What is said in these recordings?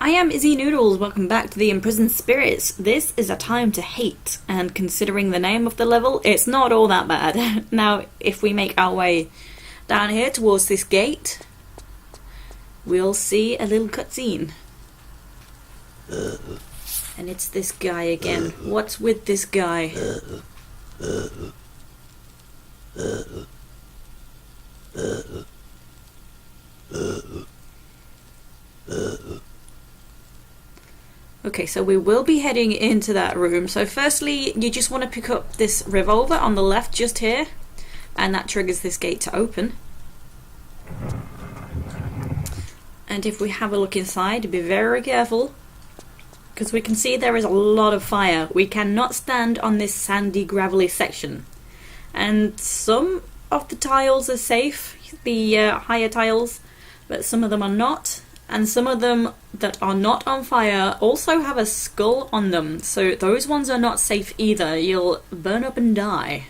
I am Izzy Noodles, welcome back to the Imprisoned Spirits. This is a time to hate, and considering the name of the level, it's not all that bad. Now, if we make our way down here towards this gate, we'll see a little cutscene. And it's this guy again. What's with this guy? Okay, so we will be heading into that room. So firstly, you just want to pick up this revolver on the left just here, and that triggers this gate to open. And if we have a look inside, be very careful, because we can see there is a lot of fire. We cannot stand on this sandy, gravelly section. And some of the tiles are safe, the higher tiles, but some of them are not. And some of them that are not on fire also have a skull on them, so those ones are not safe either. You'll burn up and die.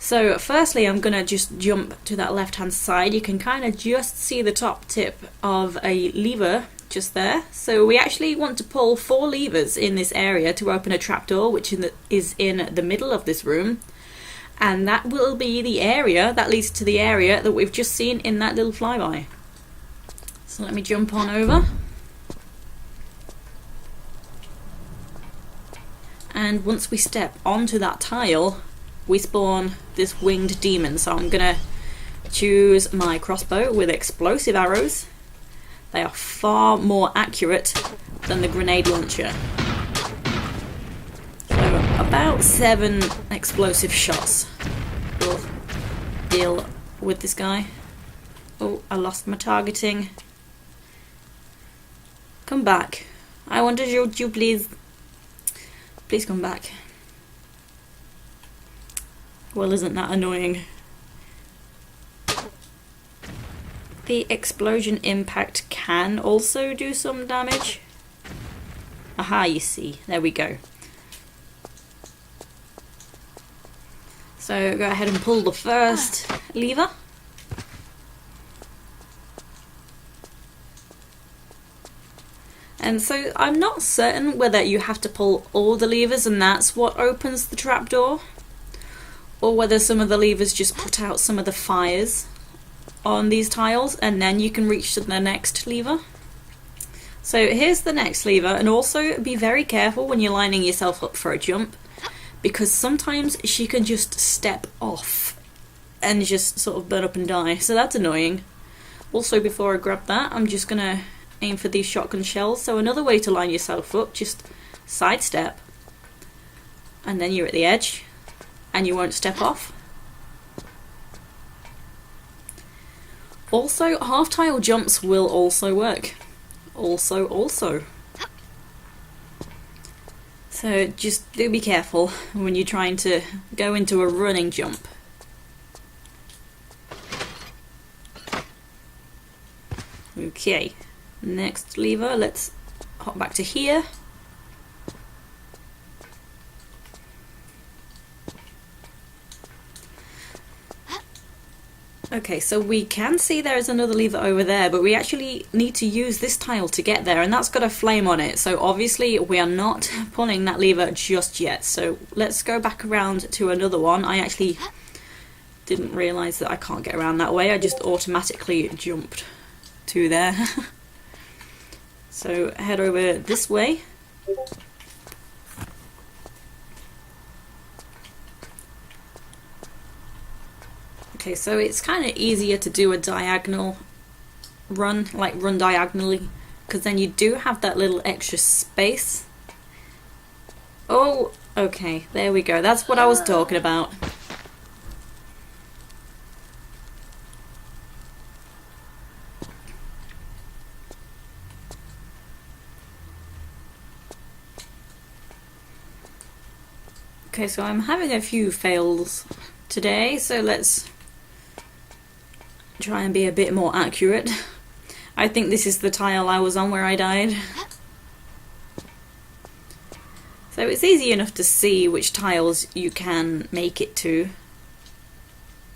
So firstly, I'm gonna just jump to that left hand side. You can kind of just see the top tip of a lever just there. So we actually want to pull 4 levers in this area to open a trapdoor, which is in the middle of this room. And that will be the area that leads to the area that we've just seen in that little flyby. So let me jump on over. And once we step onto that tile, we spawn this winged demon. So I'm gonna choose my crossbow with explosive arrows. They are far more accurate than the grenade launcher. So about 7 explosive shots will deal with this guy. Oh, I lost my targeting. Come back. I want to shoot you, please. Please come back. Well, isn't that annoying? The explosion impact can also do some damage. Aha, you see. There we go. So go ahead and pull the first lever. And so I'm not certain whether you have to pull all the levers and that's what opens the trapdoor, or whether some of the levers just put out some of the fires on these tiles and then you can reach to the next lever. So here's the next lever, and also be very careful when you're lining yourself up for a jump, because sometimes she can just step off and just sort of burn up and die, so that's annoying. Also, before I grab that, I'm just gonna aim for these shotgun shells. So another way to line yourself up, just sidestep, and then you're at the edge and you won't step off. Also, half tile jumps will also work. Also. So just do be careful when you're trying to go into a running jump. Okay. Next lever, let's hop back to here. Okay, so we can see there is another lever over there, but we actually need to use this tile to get there, and that's got a flame on it, so obviously we are not pulling that lever just yet. So let's go back around to another one. I actually didn't realise that I can't get around that way, I just automatically jumped to there. So head over this way. Okay, so it's kind of easier to do a diagonal run, like run diagonally, because then you do have that little extra space. Oh, okay, there we go. That's what I was talking about. Okay, so I'm having a few fails today, so let's try and be a bit more accurate. I think this is the tile I was on where I died. So it's easy enough to see which tiles you can make it to.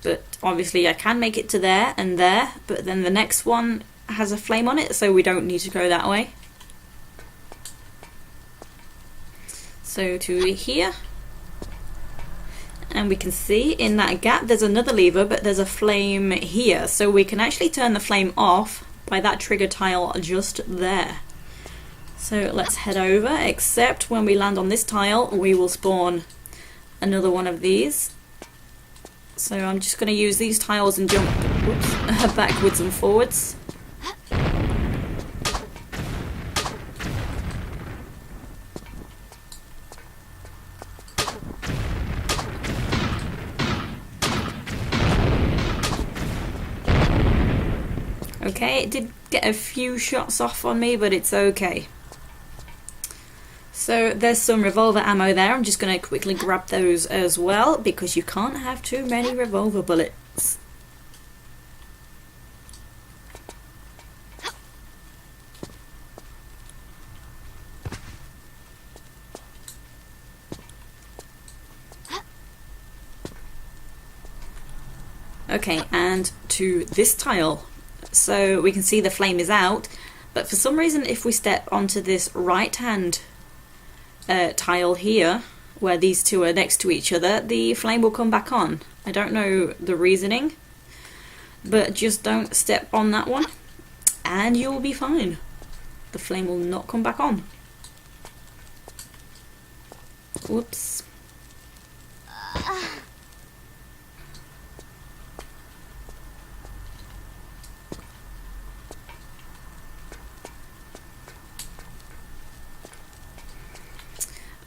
But obviously I can make it to there and there, but then the next one has a flame on it, so we don't need to go that way. So to here. And we can see in that gap there's another lever, but there's a flame here. So we can actually turn the flame off by that trigger tile just there. So let's head over, except when we land on this tile, we will spawn another one of these. So I'm just going to use these tiles and jump backwards and forwards. Okay, it did get a few shots off on me, but it's okay. So there's some revolver ammo there. I'm just going to quickly grab those as well, because you can't have too many revolver bullets. Okay, and to this tile. So we can see the flame is out, but for some reason if we step onto this right hand tile here, where these two are next to each other, the flame will come back on. I don't know the reasoning, but just don't step on that one and you'll be fine. The flame will not come back on. Whoops.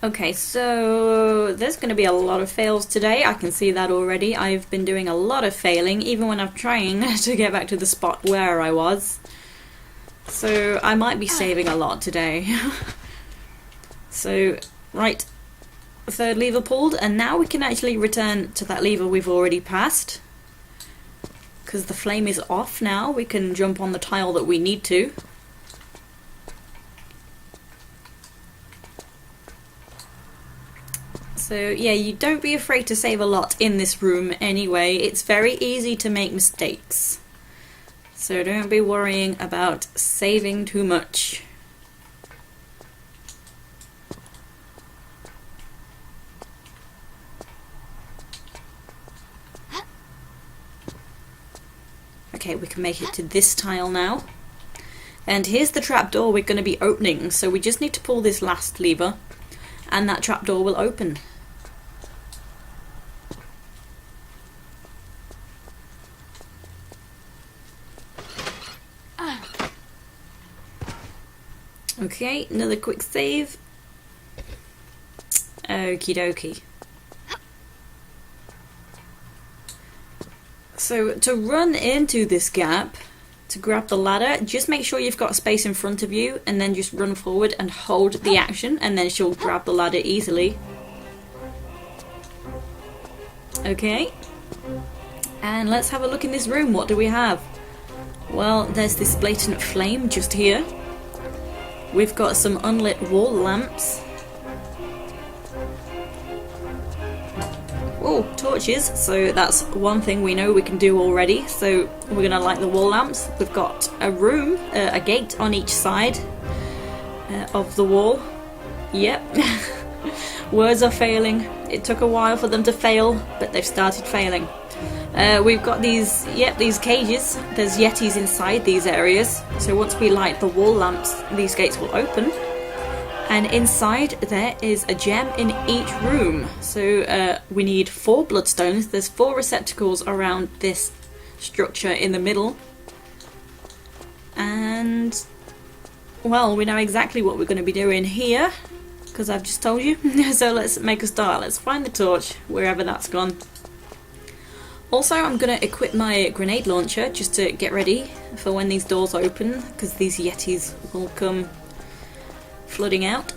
Okay, so there's going to be a lot of fails today. I can see that already. I've been doing a lot of failing, even when I'm trying to get back to the spot where I was. So I might be saving a lot today. So, right, third lever pulled, and now we can actually return to that lever we've already passed. Because the flame is off now, we can jump on the tile that we need to. So yeah, you don't be afraid to save a lot in this room anyway. It's very easy to make mistakes. So don't be worrying about saving too much. Okay, we can make it to this tile now. And here's the trapdoor we're going to be opening. So we just need to pull this last lever and that trapdoor will open. Okay, another quick save. Okie dokie. So to run into this gap, to grab the ladder, just make sure you've got space in front of you and then just run forward and hold the action and then she'll grab the ladder easily. Okay. And let's have a look in this room. What do we have? Well, there's this blatant flame just here. We've got some unlit wall lamps. Oh, torches. So that's one thing we know we can do already. So we're going to light the wall lamps. We've got a room, a gate on each side of the wall. Yep. Words are failing. It took a while for them to fail, but they've started failing. We've got these cages. There's Yetis inside these areas. So once we light the wall lamps, these gates will open. And inside there is a gem in each room. So we need 4 Bloodstones. There's 4 receptacles around this structure in the middle. And, well, we know exactly what we're going to be doing here, because I've just told you. So let's make a start. Let's find the torch, wherever that's gone. Also, I'm going to equip my grenade launcher just to get ready for when these doors open, because these Yetis will come flooding out.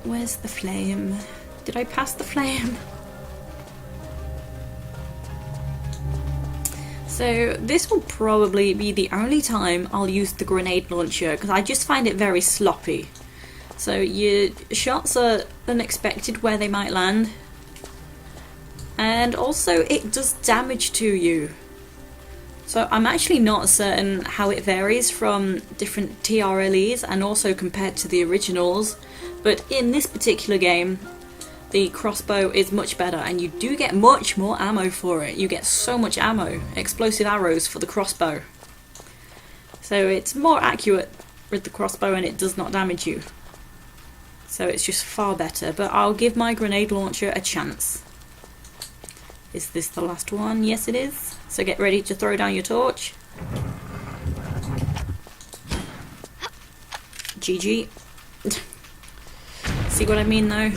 Where's the flame? Did I pass the flame? So this will probably be the only time I'll use the grenade launcher, because I just find it very sloppy. So your shots are unexpected where they might land. And also it does damage to you. So I'm actually not certain how it varies from different TRLEs and also compared to the originals, but in this particular game the crossbow is much better and you do get much more ammo for it. You get so much ammo, explosive arrows for the crossbow. So it's more accurate with the crossbow and it does not damage you. So it's just far better, but I'll give my grenade launcher a chance. Is this the last one? Yes it is. So get ready to throw down your torch. GG. See what I mean though?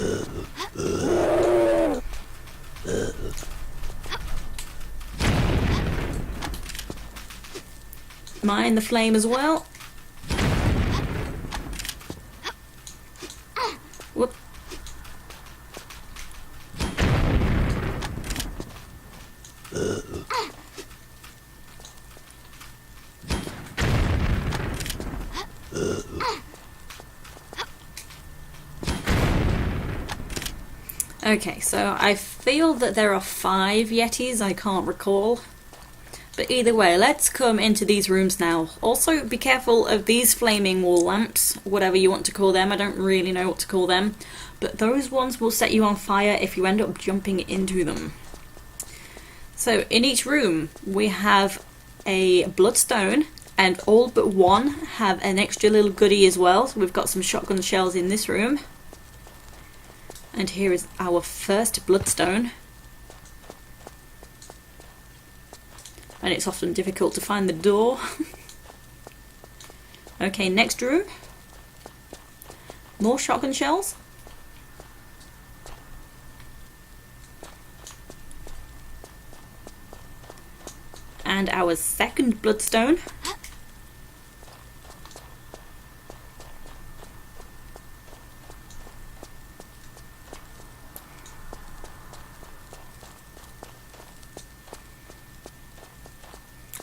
Mine the flame as well. Whoop. Okay, so I feel that there are 5 Yetis, I can't recall. But either way, let's come into these rooms now. Also, be careful of these flaming wall lamps, whatever you want to call them. I don't really know what to call them. But those ones will set you on fire if you end up jumping into them. So, in each room, we have a Bloodstone, and all but one have an extra little goodie as well. So we've got some shotgun shells in this room. And here is our first Bloodstone. And it's often difficult to find the door. Okay, next room. More shotgun shells. And our second Bloodstone.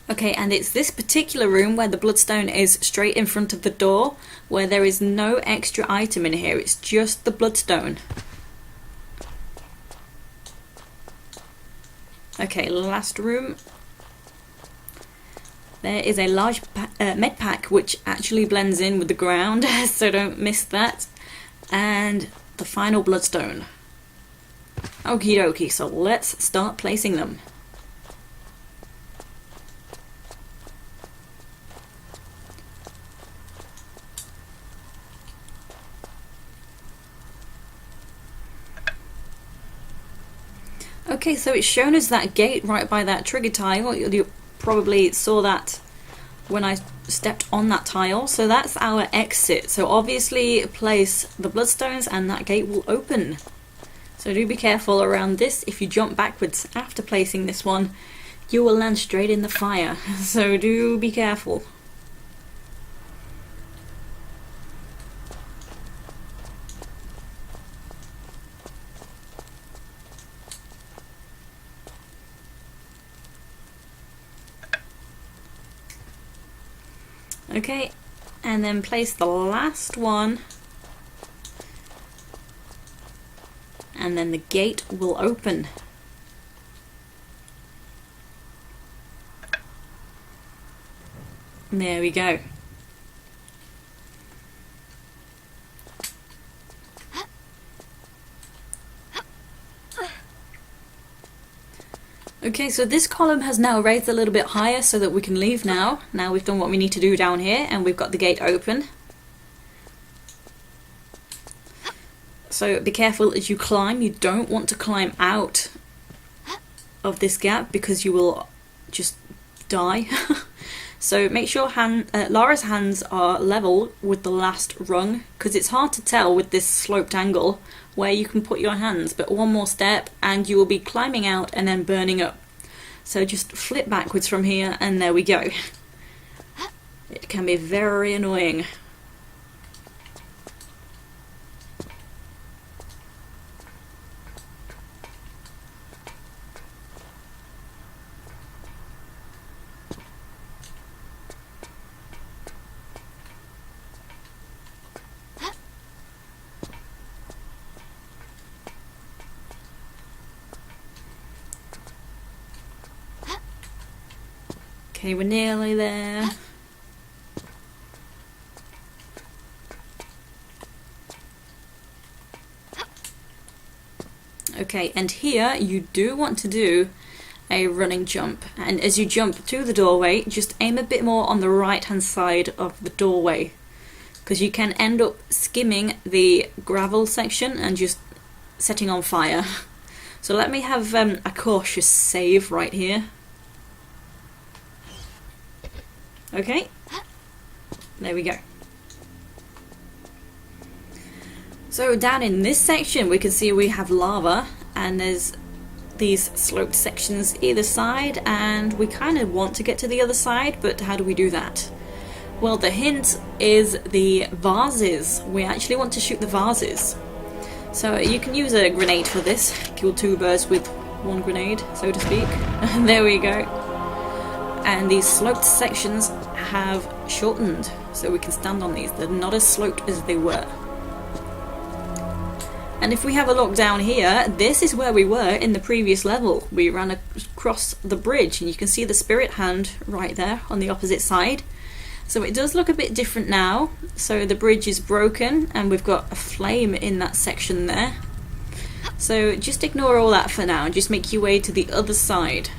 Okay, and it's this particular room where the Bloodstone is straight in front of the door, where there is no extra item in here, it's just the Bloodstone. Okay, last room. There is a large Medpack which actually blends in with the ground, so don't miss that. And the final Bloodstone. Okie dokie, so let's start placing them. Okay, so it's shown us that gate right by that trigger tile. You probably saw that when I stepped on that tile. So that's our exit. So obviously place the Bloodstones and that gate will open. So do be careful around this. If you jump backwards after placing this one, you will land straight in the fire. So do be careful. Okay, and then place the last one, and then the gate will open. There we go. Okay, so this column has now raised a little bit higher so that we can leave now. Now we've done what we need to do down here and we've got the gate open. So be careful as you climb. You don't want to climb out of this gap because you will just die. So make sure Lara's hands are level with the last rung, because it's hard to tell with this sloped angle where you can put your hands, but one more step and you will be climbing out and then burning up. So just flip backwards from here and there we go. It can be very annoying. Okay, we're nearly there. Okay, and here you do want to do a running jump, and as you jump through the doorway, just aim a bit more on the right hand side of the doorway, because you can end up skimming the gravel section and just setting on fire. So let me have a cautious save right here. Okay, there we go. So down in this section we can see we have lava, and there's these sloped sections either side, and we kind of want to get to the other side, but how do we do that? Well, the hint is the vases. We actually want to shoot the vases. So you can use a grenade for this. Kill two birds with one grenade, so to speak. There we go. And these sloped sections have shortened, so we can stand on these. They're not as sloped as they were. And if we have a look down here, this is where we were in the previous level. We ran across the bridge, and you can see the spirit hand right there on the opposite side. So it does look a bit different now. So the bridge is broken, and we've got a flame in that section there. So just ignore all that for now, and just make your way to the other side.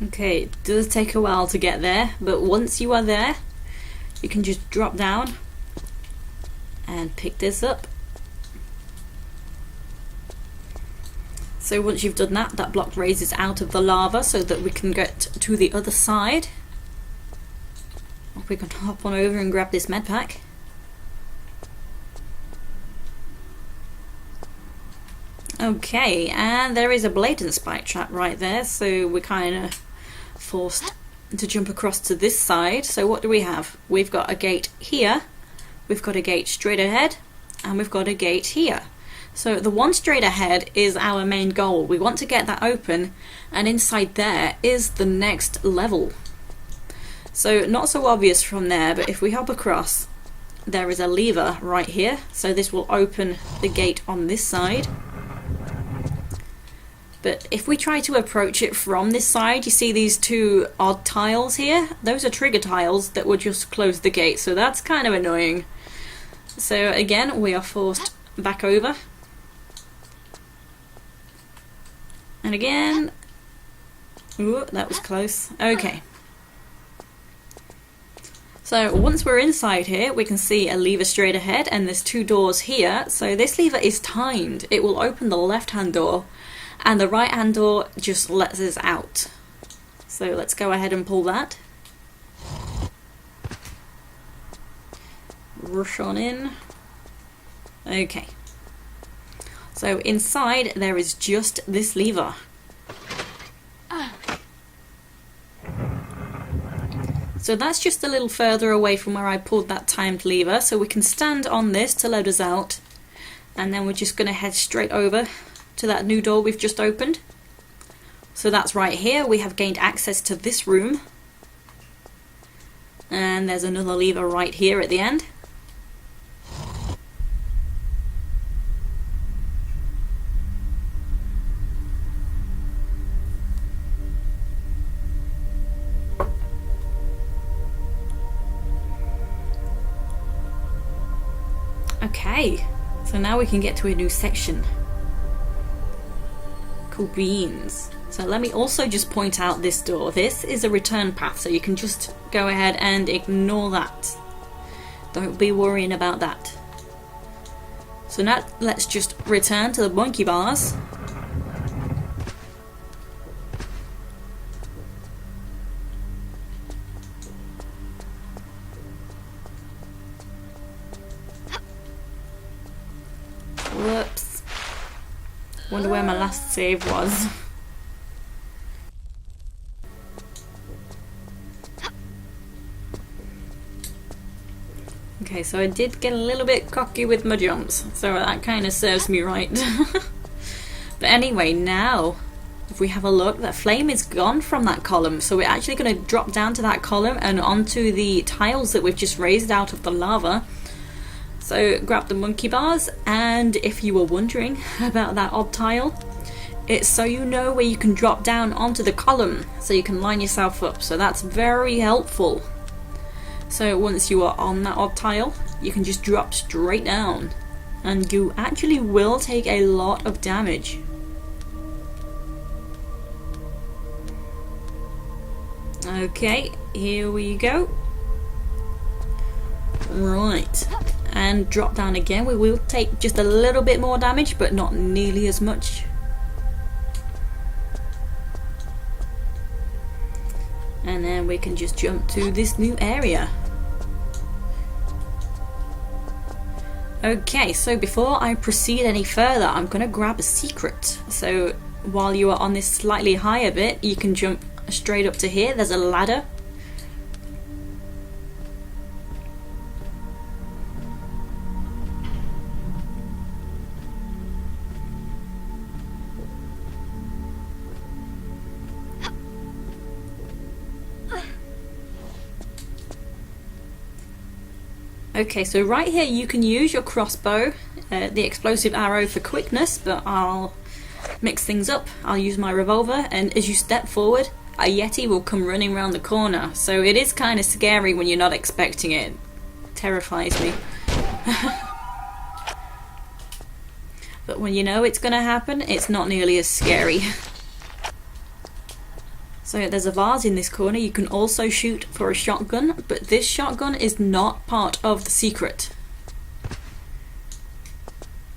Okay, it does take a while to get there, but once you are there, you can just drop down and pick this up. So once you've done that, that block raises out of the lava so that we can get to the other side. We can hop on over and grab this medpack. Okay, and there is a blatant spike trap right there, so we're kind of forced to jump across to this side. So what do we have? We've got a gate here, we've got a gate straight ahead, and we've got a gate here. So the one straight ahead is our main goal. We want to get that open, and inside there is the next level. So not so obvious from there, but if we hop across, there is a lever right here, so this will open the gate on this side. But if we try to approach it from this side, you see these two odd tiles here? Those are trigger tiles that would just close the gate, so that's kind of annoying. So again, we are forced back over. And again... Ooh, that was close. Okay. So once we're inside here, we can see a lever straight ahead, and there's two doors here. So this lever is timed. It will open the left-hand door, and the right-hand door just lets us out. So let's go ahead and pull that. Rush on in. Okay. So inside there is just this lever. So that's just a little further away from where I pulled that timed lever, so we can stand on this to let us out, and then we're just going to head straight over to that new door we've just opened. So that's right here. We have gained access to this room, and there's another lever right here at the end. Okay, so now we can get to a new section. Cool beans. So let me also just point out this door. This is a return path, so you can just go ahead and ignore that. Don't be worrying about that. So now let's just return to the monkey bars. Whoops. Wonder where my last save was. Okay, so I did get a little bit cocky with my jumps, so that kind of serves me right. But anyway, now if we have a look, that flame is gone from that column. So we're actually going to drop down to that column and onto the tiles that we've just raised out of the lava. So grab the monkey bars, and if you were wondering about that odd tile, it's so you know where you can drop down onto the column so you can line yourself up. So that's very helpful. So once you are on that odd tile, you can just drop straight down, and you actually will take a lot of damage. Okay, here we go. Right, and drop down again. We will take just a little bit more damage, but not nearly as much. And then we can just jump to this new area. Okay, so before I proceed any further, I'm going to grab a secret. So while you are on this slightly higher bit, you can jump straight up to here. There's a ladder. Okay, so right here you can use your crossbow, the explosive arrow for quickness, but I'll mix things up. I'll use my revolver, and as you step forward, a Yeti will come running around the corner. So it is kind of scary when you're not expecting it. It terrifies me. But when you know it's going to happen, it's not nearly as scary. So there's a vase in this corner. You can also shoot for a shotgun, but this shotgun is not part of the secret.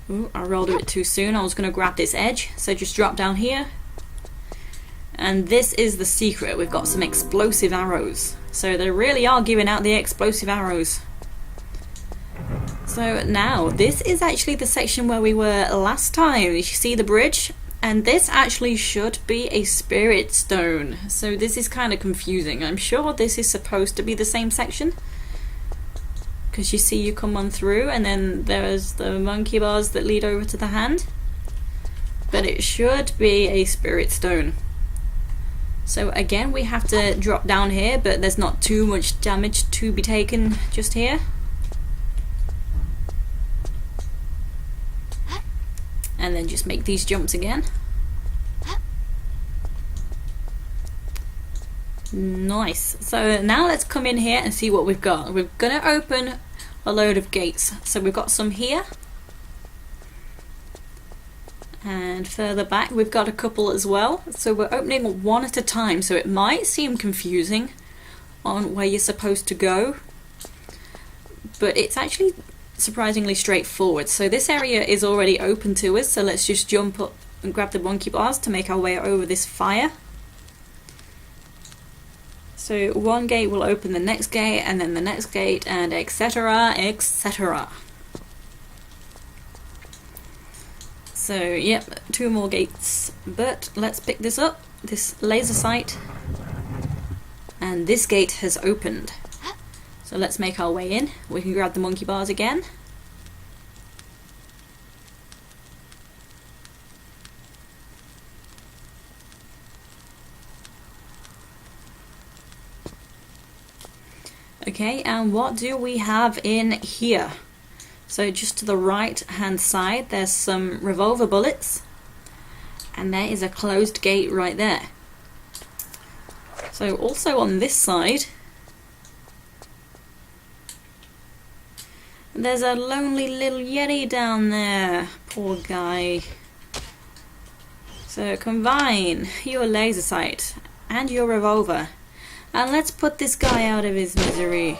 Ooh, I rolled a bit too soon. I was going to grab this edge, so just drop down here. And this is the secret. We've got some explosive arrows. So they really are giving out the explosive arrows. So now, this is actually the section where we were last time. You see the bridge? And this actually should be a spirit stone. So this is kind of confusing. I'm sure this is supposed to be the same section, because you see you come on through and then there's the monkey bars that lead over to the hand. But it should be a spirit stone. So again, we have to drop down here, but there's not too much damage to be taken just here. And then just make these jumps again. Nice. So now let's come in here and see what we've got. We're going to open a load of gates. So we've got some here. And further back we've got a couple as well. So we're opening one at a time. So it might seem confusing on where you're supposed to go, but it's actually surprisingly straightforward. So this area is already open to us, so let's just jump up and grab the monkey bars to make our way over this fire. So one gate will open the next gate, and then the next gate, and etc, etc. So yep, 2 more gates, but let's pick this up, this Lasersight, and this gate has opened. So let's make our way in. We can grab the monkey bars again. Okay, and what do we have in here? So just to the right hand side there's some revolver bullets, and there is a closed gate right there. So also on this side there's a lonely little Yeti down there. Poor guy. So combine your Lasersight and your revolver, and let's put this guy out of his misery.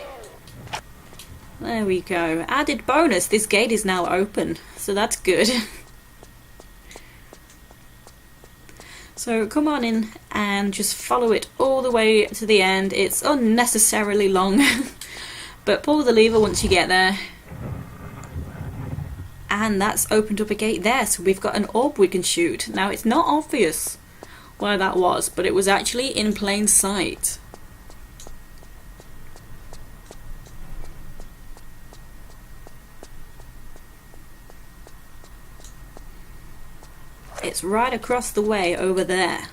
There we go. Added bonus, this gate is now open, so that's good. So come on in and just follow it all the way to the end. It's unnecessarily long, but pull the lever once you get there. And that's opened up a gate there, so we've got an orb we can shoot. Now it's not obvious where that was, but it was actually in plain sight. it's right across the way over there.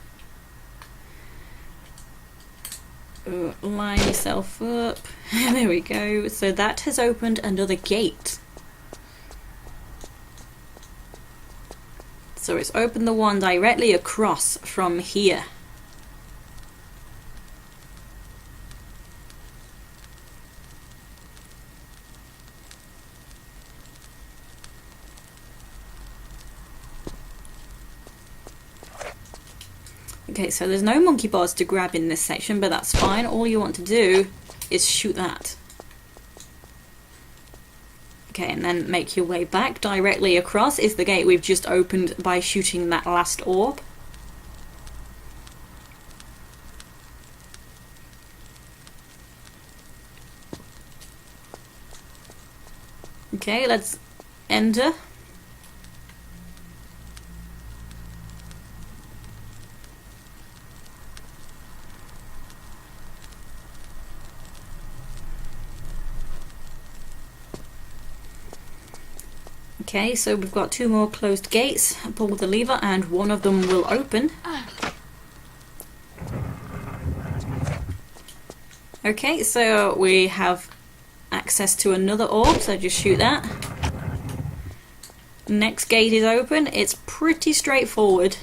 Line yourself up. There we go. So that has opened another gate. So it's opened the one directly across from here. Okay, so there's no monkey bars to grab in this section, but that's fine. All you want to do is shoot that. Okay, and then make your way back. Directly across is the gate we've just opened by shooting that last orb. Okay, let's enter. Okay, so we've got 2 more closed gates. Pull the lever and one of them will open. Okay, so we have access to another orb, so just shoot that. Next gate is open. It's pretty straightforward.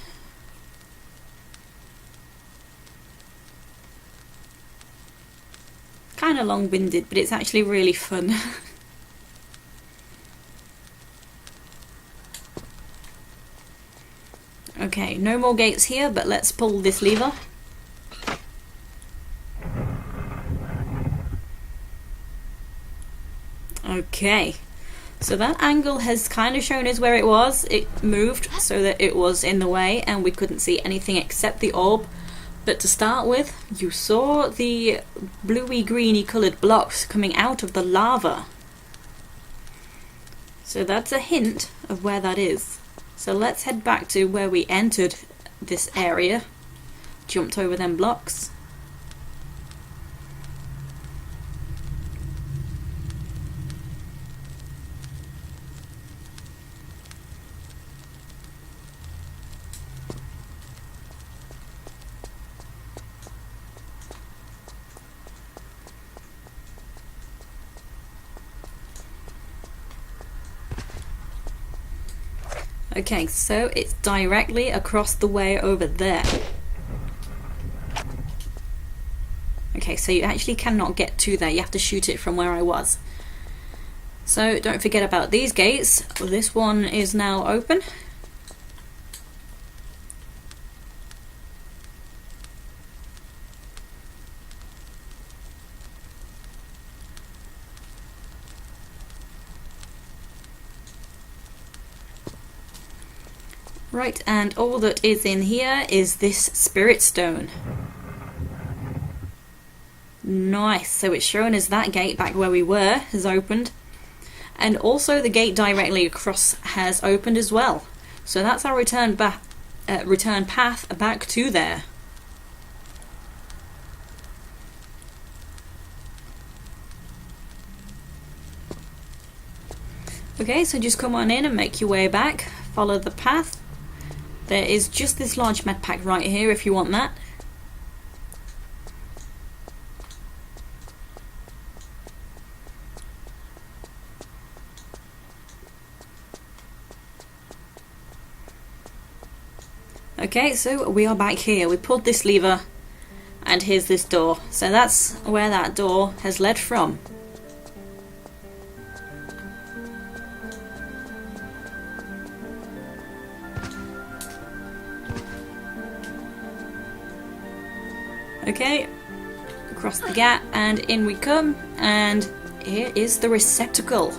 Kind of long-winded, but it's actually really fun. Okay, no more gates here, but let's pull this lever. Okay, so that angle has kind of shown us where it was. It moved so that it was in the way and we couldn't see anything except the orb. But to start with, you saw the bluey greeny coloured blocks coming out of the lava. So that's a hint of where that is. So let's head back to where we entered this area. Jumped over them blocks. Okay, so it's directly across the way over there. Okay, so you actually cannot get to there. You have to shoot it from where I was. So don't forget about these gates. This one is now open. Right, and all that is in here is this spirit stone. Nice, so it's showing us that gate back where we were has opened. And also the gate directly across has opened as well. So that's our return path back to there. Okay, so just come on in and make your way back. Follow the path. There is just this large medpack right here if you want that. Okay, so we are back here. We pulled this lever and here's this door. So that's where that door has led from. Okay, across the gap and in we come, and here is the receptacle.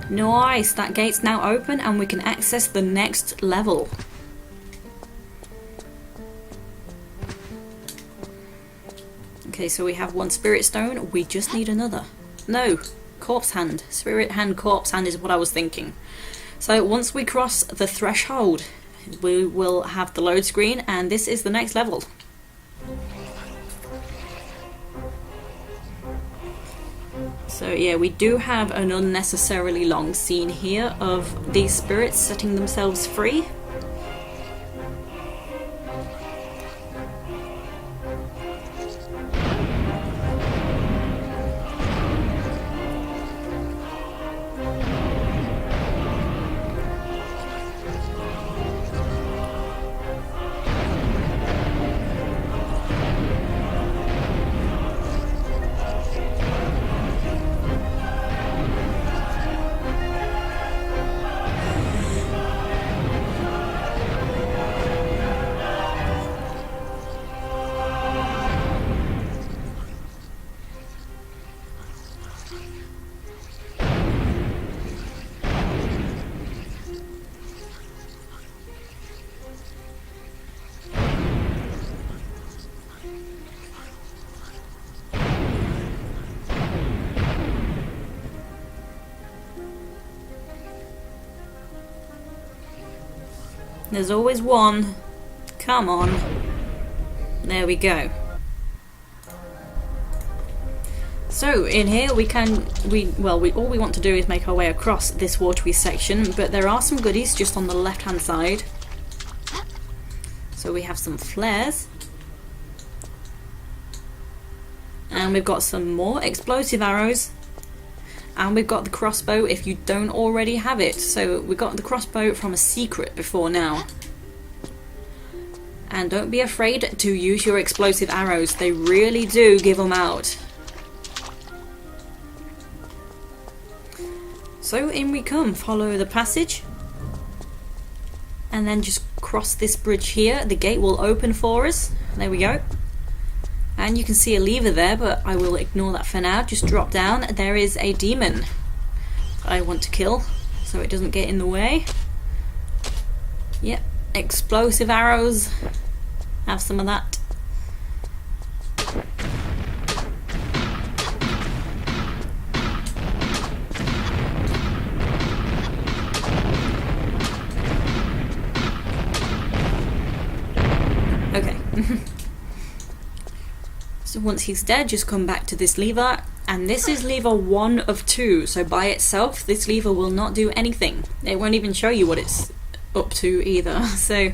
Nice, that gate's now open and we can access the next level. Okay, so we have 1 spirit stone, we just need another. No, corpse hand. Spirit hand, corpse hand is what I was thinking. So once we cross the threshold, we will have the load screen and this is the next level. So So yeah, we do have an unnecessarily long scene here of these spirits setting themselves free. There's always one. Come on. There we go. So in here all we want to do is make our way across this watery section, but there are some goodies just on the left hand side. So we have some flares. And we've got some more explosive arrows. And we've got the crossbow if you don't already have it. So we got the crossbow from a secret before now. And don't be afraid to use your explosive arrows. They really do give them out. So in we come. Follow the passage. And then just cross this bridge here. The gate will open for us. There we go. And you can see a lever there, but I will ignore that for now. Just drop down. There is a demon I want to kill, so it doesn't get in the way. Yep, explosive arrows. Have some of that. Okay. So once he's dead, just come back to this lever, and this is lever 1 of 2, so by itself this lever will not do anything. It won't even show you what it's up to either. So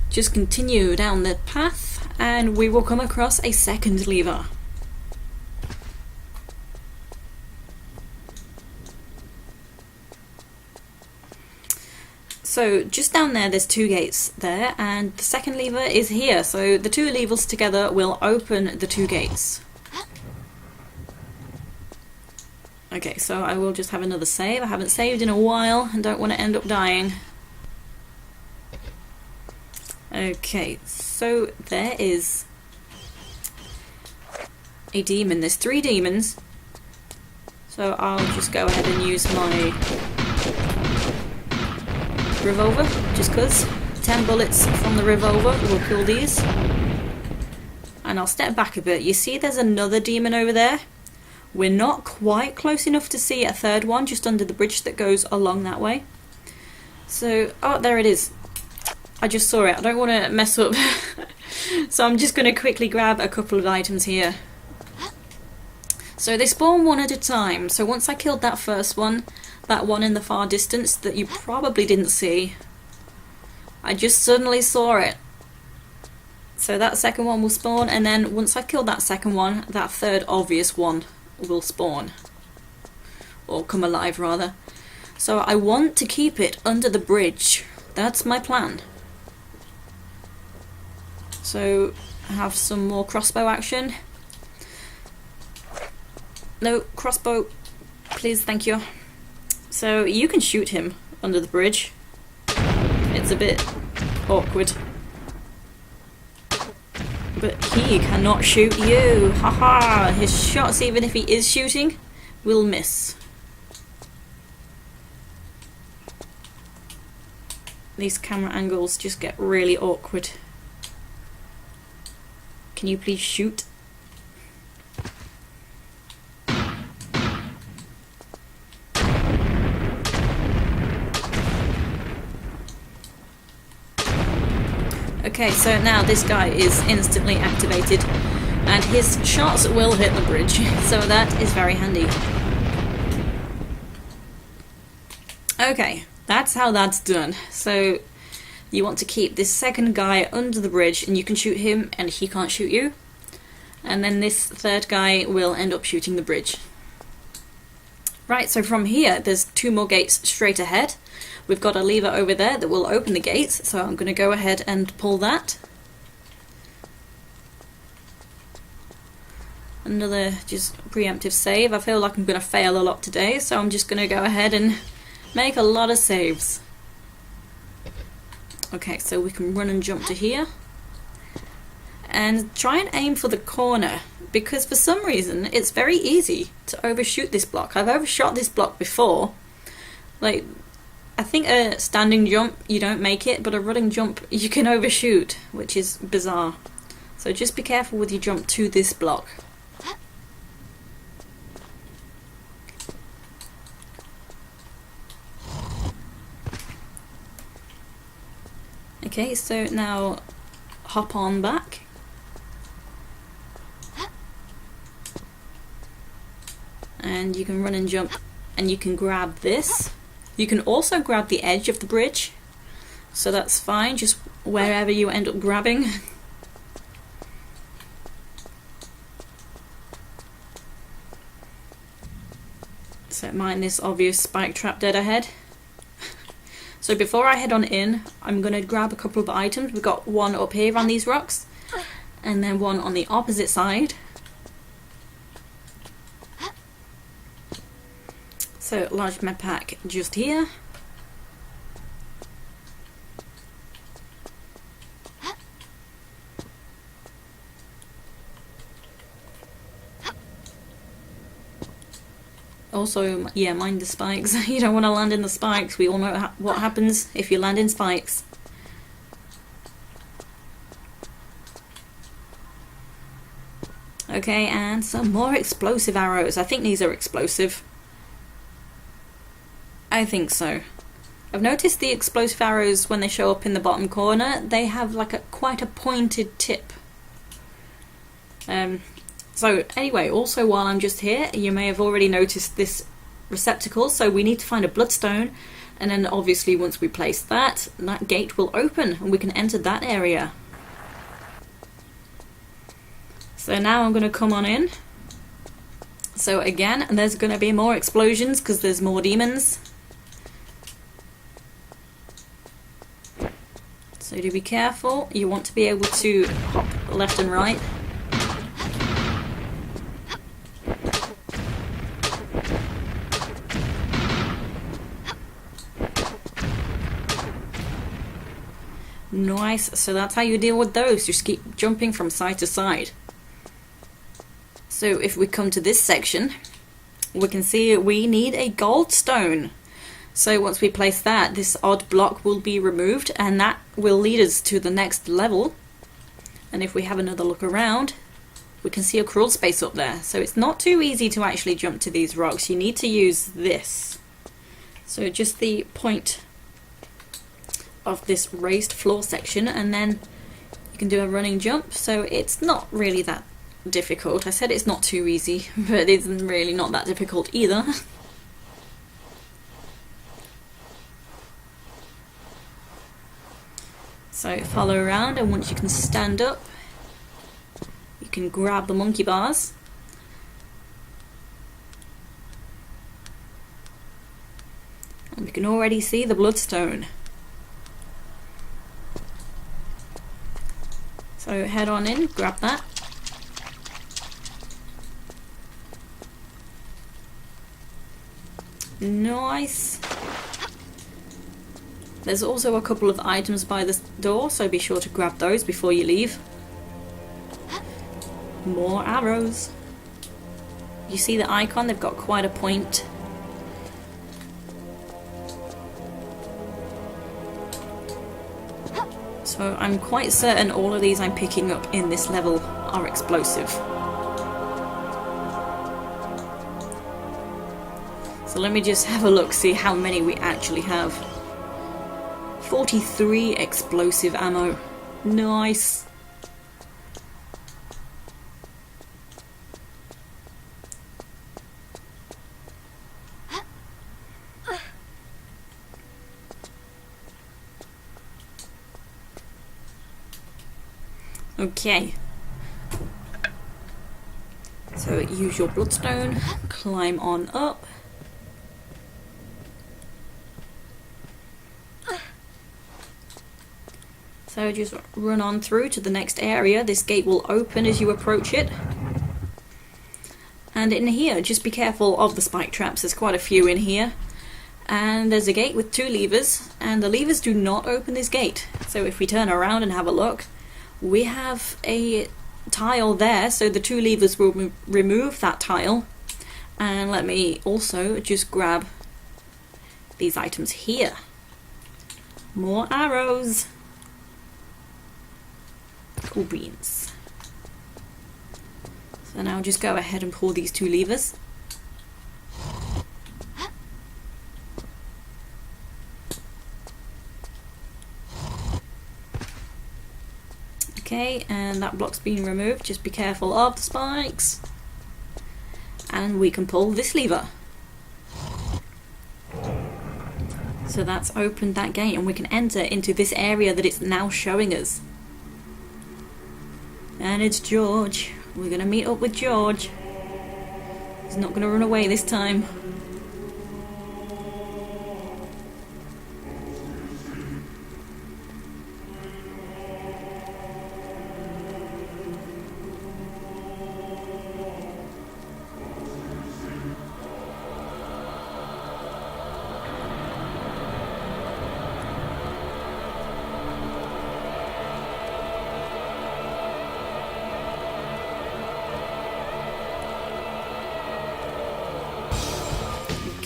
just continue down the path and we will come across a second lever. So just down there's 2 gates there, and the second lever is here, so the 2 levers together will open the 2 gates. Okay, so I will just have another save. I haven't saved in a while and don't want to end up dying. Okay, so there is a demon. There's 3 demons, so I'll just go ahead and use my revolver, just because 10 bullets from the revolver will kill these. And I'll step back a bit. You see there's another demon over there? We're not quite close enough to see a third one just under the bridge that goes along that way. So, oh, there it is. I just saw it. I don't want to mess up. So I'm just going to quickly grab a couple of items here. So they spawn one at a time. So once I killed that first one, that one in the far distance that you probably didn't see, I just suddenly saw it. So that second one will spawn, and then once I've killed that second one, that third obvious one will spawn. Or come alive, rather. So I want to keep it under the bridge. That's my plan. So I have some more crossbow action. No, crossbow. Please, thank you. So you can shoot him under the bridge. It's a bit awkward. But he cannot shoot you. Haha! His shots, even if he is shooting, will miss. These camera angles just get really awkward. Can you please shoot? Okay, so now this guy is instantly activated. And his shots will hit the bridge, so that is very handy. Okay, that's how that's done. So you want to keep this second guy under the bridge, and you can shoot him and he can't shoot you. And then this third guy will end up shooting the bridge. Right, so from here there's 2 more gates straight ahead. We've got a lever over there that will open the gates, so I'm going to go ahead and pull that. Another just preemptive save. I feel like I'm going to fail a lot today, so I'm just going to go ahead and make a lot of saves. Okay, so we can run and jump to here. And try and aim for the corner, because for some reason it's very easy to overshoot this block. I've overshot this block before. Like, I think a standing jump you don't make it, but a running jump you can overshoot, which is bizarre. So just be careful with your jump to this block. Okay, so now hop on back. And you can run and jump, and you can grab this. You can also grab the edge of the bridge, so that's fine, just wherever you end up grabbing. So mind this obvious spike trap dead ahead. So before I head on in, I'm going to grab a couple of items. We've got one up here on these rocks, and then one on the opposite side. So large medpack just here. Also, yeah, mind the spikes. You don't want to land in the spikes. We all know what happens if you land in spikes. Okay, and some more explosive arrows. I think these are explosive. I think so. I've noticed the explosive arrows, when they show up in the bottom corner, they have like quite a pointed tip. So anyway, also while I'm just here, you may have already noticed this receptacle, so we need to find a bloodstone, and then obviously once we place that, that gate will open and we can enter that area. So now I'm going to come on in. So again, there's going to be more explosions because there's more demons. So do be careful, you want to be able to hop left and right. Nice, so that's how you deal with those, just keep jumping from side to side. So if we come to this section, we can see we need a gold stone. So once we place that, this odd block will be removed, and that will lead us to the next level. And if we have another look around, we can see a crawl space up there. So it's not too easy to actually jump to these rocks. You need to use this. So just the point of this raised floor section, and then you can do a running jump. So it's not really that difficult. I said it's not too easy, but it's really not that difficult either. So follow around, and once you can stand up, you can grab the monkey bars. And we can already see the bloodstone. So head on in, grab that. Nice. There's also a couple of items by the door, so be sure to grab those before you leave. More arrows. You see the icon? They've got quite a point. So I'm quite certain all of these I'm picking up in this level are explosive. So let me just have a look, see how many we actually have. 43 explosive ammo. Nice. Okay. So use your Bloodstone, climb on up. So just run on through to the next area. This gate will open as you approach it. And in here, just be careful of the spike traps. There's quite a few in here. And there's a gate with 2 levers, and the levers do not open this gate. So if we turn around and have a look, we have a tile there, so the 2 levers will remove that tile. And let me also just grab these items here. More arrows. Cool beans. So now just go ahead and pull these 2 levers. Okay, and that block's been removed. Just be careful of the spikes. And we can pull this lever. So that's opened that gate, and we can enter into this area that it's now showing us. And it's George. We're going to meet up with George. He's not going to run away this time.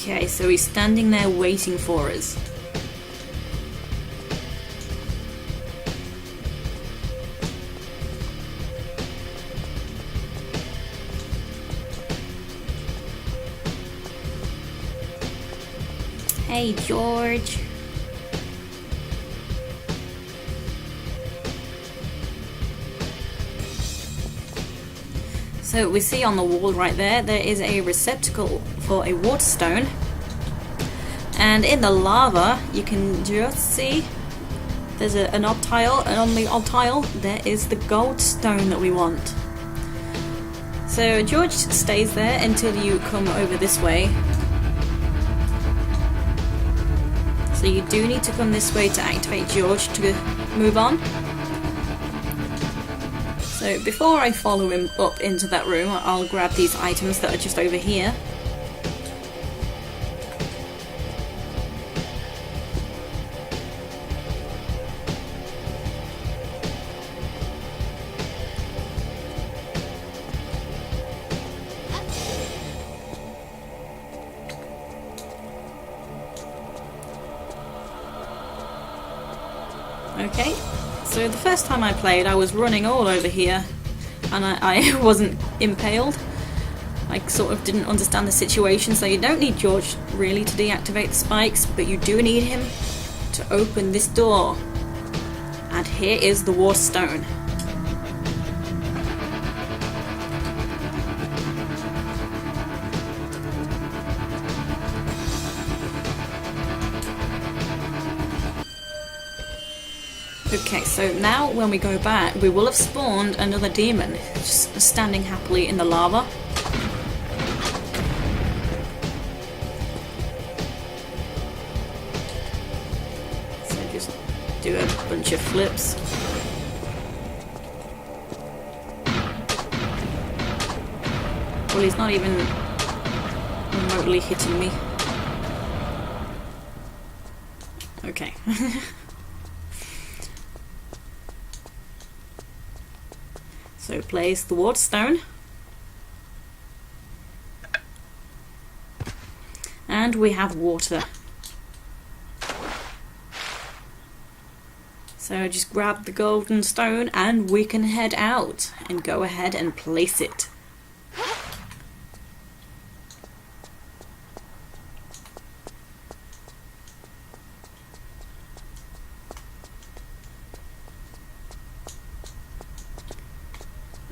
Okay, so he's standing there waiting for us. Hey, George. So we see on the wall right there, there is a receptacle for a water stone. And in the lava, you can just see there's an odd tile, and on the odd tile, there is the gold stone that we want. So George stays there until you come over this way. So you do need to come this way to activate George to move on. So before I follow him up into that room, I'll grab these items that are just over here. Okay, so the first time I played I was running all over here and I wasn't impaled. I sort of didn't understand the situation, so you don't need George really to deactivate the spikes, but you do need him to open this door. And here is the water stone. Okay, so now when we go back, we will have spawned another demon, just standing happily in the lava. So just do a bunch of flips. Well, he's not even remotely hitting me. Okay. So place the water stone. And we have water. So just grab the golden stone and we can head out and go ahead and place it.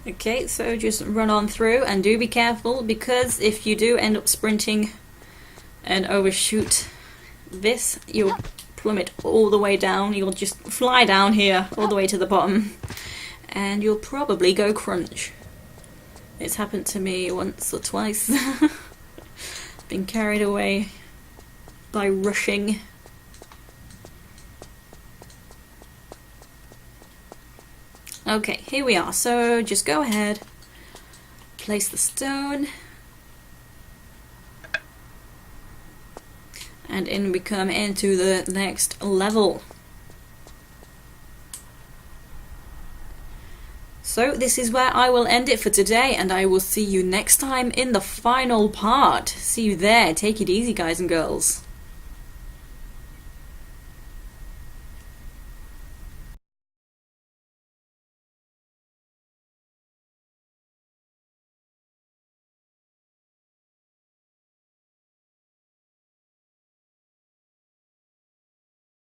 Okay, so just run on through and do be careful, because if you do end up sprinting and overshoot this, you'll plummet all the way down. You'll just fly down here all the way to the bottom. and you'll probably go crunch. It's happened to me once or twice. Been carried away by rushing. Okay, here we are. So just go ahead, place the stone, and in we come into the next level. So this is where I will end it for today, and I will see you next time in the final part. See you there. Take it easy, guys and girls.